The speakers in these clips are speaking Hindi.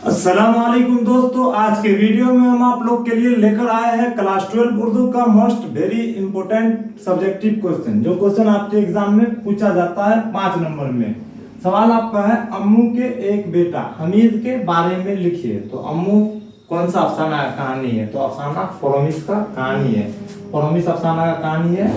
अस्सलामुअलैकुम दोस्तों, आज के वीडियो में हम आप लोग के लिए लेकर आए हैं क्लास 12 उर्दू का most very important subjective question. जो क्वेश्चन आपके एग्जाम में पूछा जाता है 5 नंबर में। सवाल आपका है, अम्मू के एक बेटा हमीद के बारे में लिखिए। तो अम्मू कौन सा अफसाना कहानी है? तो अफसाना फरोमिस का कहानी है। फरोमिस अफसाना का कहानी है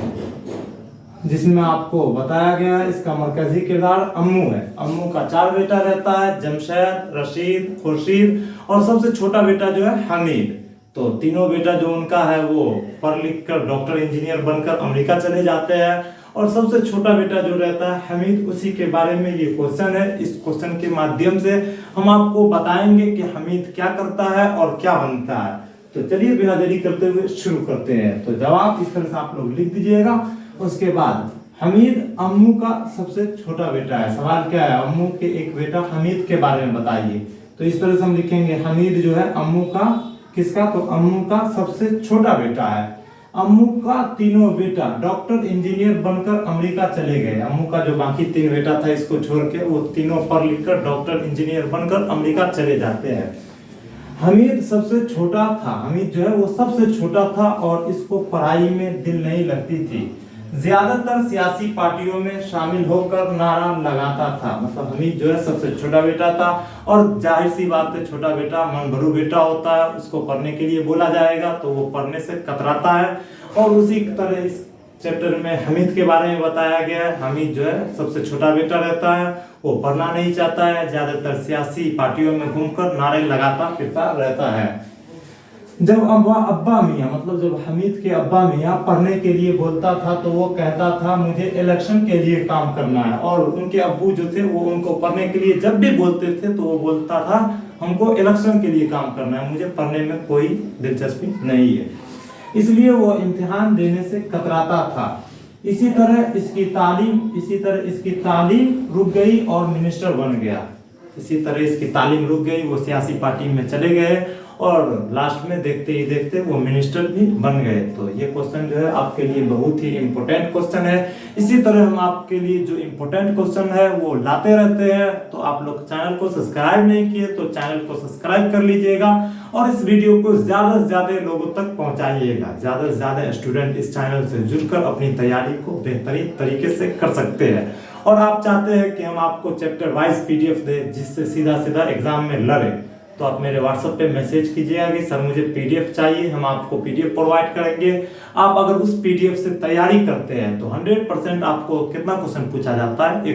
जिसमें आपको बताया गया है इसका मरकजी किरदार अम्मू है। अम्मू का 4 बेटा रहता है, जमशेद, रशीद, खुर्शीद और सबसे छोटा बेटा जो है हमीद। तो तीनों बेटा जो उनका है वो पढ़ लिख कर डॉक्टर इंजीनियर बनकर अमेरिका चले जाते हैं और सबसे छोटा बेटा जो रहता है हमीद, उसी के बारे में ये क्वेश्चन है। इस क्वेश्चन के माध्यम से हम आपको बताएंगे कि हमीद क्या करता है और क्या बनता है। तो चलिए बिना देरी करते हुए शुरू करते हैं। तो जवाब इस तरह से आप लोग लिख दीजिएगा। उसके बाद हमीद अम्मू का सबसे छोटा बेटा है। सवाल क्या है? अम्मू के एक बेटा हमीद के बारे में बताइए। तो इस तरह से हम लिखेंगे, हमीद जो है अम्मू का किसका? तो अम्मू का सबसे छोटा बेटा है। अम्मू का तीनों बेटा डॉक्टर इंजीनियर बनकर अमेरिका चले गए। अम्मू का जो बाकी 3 बेटा था इसको छोड़ के वो तीनों पढ़ लिख कर डॉक्टर इंजीनियर बनकर अमेरिका चले जाते हैं। हमीद सबसे छोटा था। हमीद जो है वो सबसे छोटा था और इसको पढ़ाई में दिल नहीं लगती थी। ज्यादातर सियासी पार्टियों में शामिल होकर नारा लगाता था। मतलब हमीद जो है सबसे छोटा बेटा था और जाहिर सी बात है छोटा बेटा मनभरू बेटा होता है, उसको पढ़ने के लिए बोला जाएगा तो वो पढ़ने से कतराता है। और उसी तरह इस चैप्टर में हमीद के बारे में बताया गया है। हमीद जो है सबसे छोटा बेटा रहता है, वो पढ़ना नहीं चाहता है, ज्यादातर सियासी पार्टियों में घूमकर नारे लगाता फिरता रहता है। जब अब्बा मियाँ मतलब जब हमीद के अब्बा मियाँ पढ़ने के लिए बोलता था तो वो कहता था मुझे इलेक्शन के लिए काम करना है। और उनके अब्बू जो थे वो उनको पढ़ने के लिए जब भी बोलते थे तो वो बोलता था हमको इलेक्शन के लिए काम करना है, मुझे पढ़ने में कोई दिलचस्पी नहीं है। इसलिए वो इम्तिहान देने से कतराता था। इसी तरह इसकी तालीम रुक गई और मिनिस्टर बन गया। इसी तरह इसकी तालीम रुक गई, वो सियासी पार्टी में चले गए और लास्ट में देखते ही देखते वो मिनिस्टर भी बन गए। तो ये क्वेश्चन जो है आपके लिए बहुत ही इंपॉर्टेंट क्वेश्चन है। इसी तरह हम आपके लिए जो इंपॉर्टेंट क्वेश्चन है वो लाते रहते हैं। तो आप लोग चैनल को सब्सक्राइब नहीं किए तो चैनल को सब्सक्राइब कर लीजिएगा और इस वीडियो को ज्यादा से ज्यादा लोगों तक पहुंचाइएगा। ज्यादा से ज्यादा स्टूडेंट इस चैनल से जुड़कर अपनी तैयारी को बेहतरीन तरीके से कर सकते हैं। और आप चाहते हैं कि हम आपको चैप्टर वाइज पीडीएफ दें जिससे सीधा सीधा एग्जाम में लड़े, तो आप मेरे व्हाट्सएप पे मैसेज कीजिएगा कि सर मुझे पीडीएफ चाहिए, हम आपको पीडीएफ प्रोवाइड करेंगे। आप अगर उस पीडीएफ से तैयारी करते हैं तो 100% आपको कितना क्वेश्चन पूछा जाता है?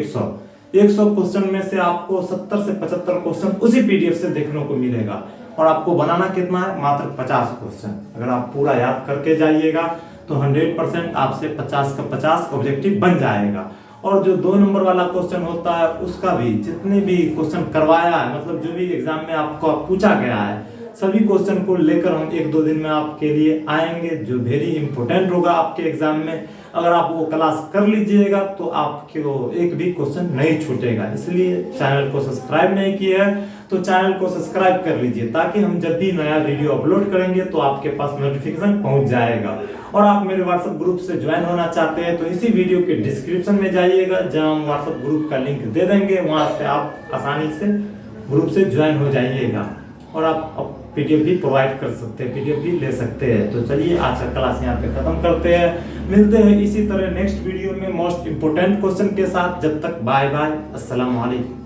100 क्वेश्चन में से आपको 70 से 75 क्वेश्चन उसी पीडीएफ से देखने को मिलेगा। और आपको बनाना कितना है? मात्र 50 क्वेश्चन। अगर आप पूरा याद करके जाइएगा तो 100% आपसे 50 का 50 ऑब्जेक्टिव बन जाएगा। और जो 2 नंबर वाला क्वेश्चन होता है उसका भी जितने भी क्वेश्चन करवाया है, मतलब जो भी एग्जाम में आपको पूछा गया है, सभी क्वेश्चन को लेकर हम 1-2 दिन में आपके लिए आएंगे जो वेरी इंपॉर्टेंट होगा आपके एग्जाम में। अगर आप वो क्लास कर लीजिएगा तो आपको एक भी क्वेश्चन नहीं छूटेगा। इसलिए चैनल को सब्सक्राइब नहीं किया है तो चैनल को सब्सक्राइब कर लीजिए ताकि हम जब भी नया वीडियो अपलोड करेंगे तो आपके पास नोटिफिकेशन पहुंच जाएगा। और आप मेरे व्हाट्सएप ग्रुप से ज्वाइन होना चाहते हैं तो इसी वीडियो के डिस्क्रिप्शन में जाइएगा, जहां हम व्हाट्सएप ग्रुप का लिंक दे देंगे, वहां से आप आसानी से ग्रुप से ज्वाइन हो जाइएगा और आप पीडीएफ भी प्रोवाइड कर सकते हैं, पीडीएफ भी ले सकते हैं। तो चलिए आज का क्लास यहाँ पे खत्म करते हैं। मिलते हैं इसी तरह नेक्स्ट वीडियो में मोस्ट इंपोर्टेंट क्वेश्चन के साथ। जब तक बाय बाय, अस्सलाम वालेकुम।